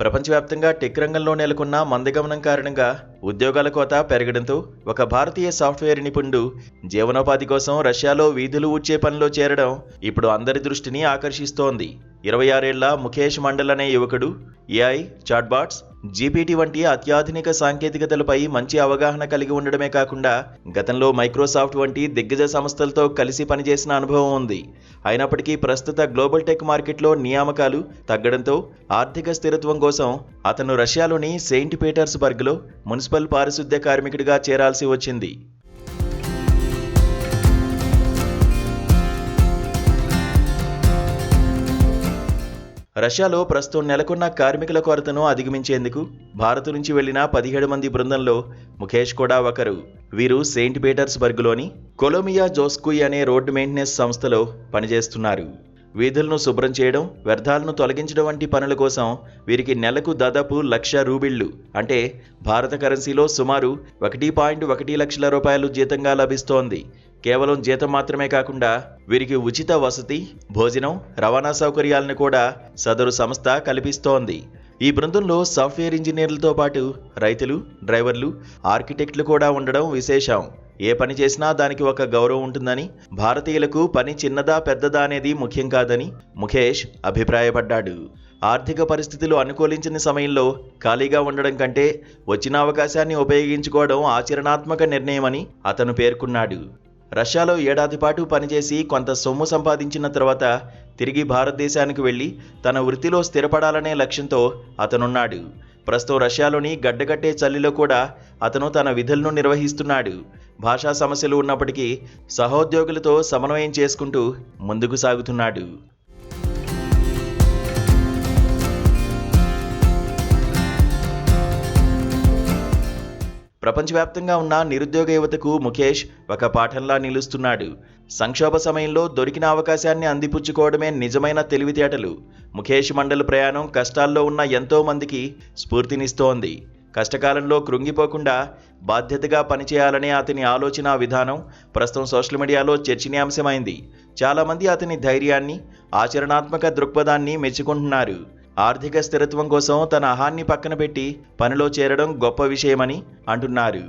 ప్రపంచవ్యాప్తంగా టెక్ రంగంలో నెలకొన్న మందగమనం కారణంగా ఉద్యోగాల కోత పెరగడంతో ఒక భారతీయ సాఫ్ట్వేర్ నిపుణుడు జీవనోపాధి కోసం రష్యాలో వీధులు ఊడ్చే పనిలో చేరడం ఇప్పుడు అందరి దృష్టిని ఆకర్షిస్తోంది. 26 ఏళ్ల ముఖేష్ మండల్ అనే యువకుడు ఏఐ, చాట్బాట్స్, జీపీటీ వంటి అత్యాధునిక సాంకేతికతలపై మంచి అవగాహన కలిగి ఉండడమే కాకుండా గతంలో మైక్రోసాఫ్ట్ వంటి దిగ్గజ సంస్థలతో కలిసి పనిచేసిన అనుభవం ఉంది. అయినప్పటికీ ప్రస్తుత గ్లోబల్ టెక్ మార్కెట్లో నియామకాలు తగ్గడంతో ఆర్థిక స్థిరత్వం కోసం అతను రష్యాలోని సెయింట్ పీటర్స్బర్గ్లో మున్సిపల్ పారిశుద్ధ్య కార్మికుడిగా చేరాల్సి వచ్చింది. రష్యాలో ప్రస్తుతం నెలకొన్న కార్మికుల కొరతను అధిగమించేందుకు భారత్ నుంచి వెళ్లిన 17 మంది బృందంలో ముఖేష్ కూడా ఒకరు. వీరు సెయింట్ పీటర్స్బర్గ్లోని కొలోమియా జోస్కుయ్ అనే రోడ్డు మెయింటెనెన్స్ సంస్థలో పనిచేస్తున్నారు. వీధులను శుభ్రం చేయడం, వ్యర్థాలను తొలగించడం వంటి పనుల కోసం వీరికి నెలకు దాదాపు 1,00,000 రూబిళ్లు అంటే భారత కరెన్సీలో సుమారు 1.1 లక్షల రూపాయలు జీతంగా లభిస్తోంది. కేవలం జీతం మాత్రమే కాకుండా వీరికి ఉచిత వసతి, భోజనం, రవాణా సౌకర్యాలను కూడా సదరు సంస్థ కల్పిస్తోంది. ఈ బృందంలో సాఫ్ట్వేర్ ఇంజనీర్లతో పాటు రైతులు, డ్రైవర్లు, ఆర్కిటెక్ట్లు కూడా ఉండడం విశేషం. ఏ పని చేసినా దానికి ఒక గౌరవం ఉంటుందని, భారతీయులకు పని చిన్నదా పెద్దదా అనేది ముఖ్యం కాదని ముఖేష్ అభిప్రాయపడ్డాడు. ఆర్థిక పరిస్థితులు అనుకూలించిన సమయంలో ఖాళీగా ఉండడం కంటే వచ్చిన అవకాశాన్ని ఉపయోగించుకోవడం ఆచరణాత్మక నిర్ణయమని అతను పేర్కొన్నాడు. రష్యాలో ఏడాది పాటు పనిచేసి కొంత సొమ్ము సంపాదించిన తర్వాత తిరిగి భారతదేశానికి వెళ్లి తన వృత్తిలో స్థిరపడాలనే లక్ష్యంతో అతనున్నాడు. ప్రస్తుతం రష్యాలోని గడ్డగట్టే చలిలో కూడా అతను తన విధులను నిర్వహిస్తున్నాడు. భాషా సమస్యలు ఉన్నప్పటికీ సహోద్యోగులతో సమన్వయం చేసుకుంటూ ముందుకు సాగుతున్నాడు. ప్రపంచవ్యాప్తంగా ఉన్న నిరుద్యోగ యువతకు ముఖేష్ ఒక పాఠంలా నిలుస్తున్నాడు. సంక్షోభ సమయంలో దొరికిన అవకాశాన్ని అందిపుచ్చుకోవడమే నిజమైన తెలివితేటలు. ముఖేష్ మండల్ ప్రయాణం కష్టాల్లో ఉన్న ఎంతో మందికి స్ఫూర్తినిస్తోంది. కష్టకాలంలో కృంగిపోకుండా బాధ్యతగా పనిచేయాలనే అతని ఆలోచన విధానం ప్రస్తుతం సోషల్ మీడియాలో చర్చనీయాంశమైంది. చాలామంది అతని ధైర్యాన్ని, ఆచరణాత్మక దృక్పథాన్ని మెచ్చుకుంటున్నారు. ఆర్థిక స్థిరత్వం కోసం తన అహాన్ని పక్కన పెట్టి పనిలో చేరడం గొప్ప విషయమని అంటున్నారు.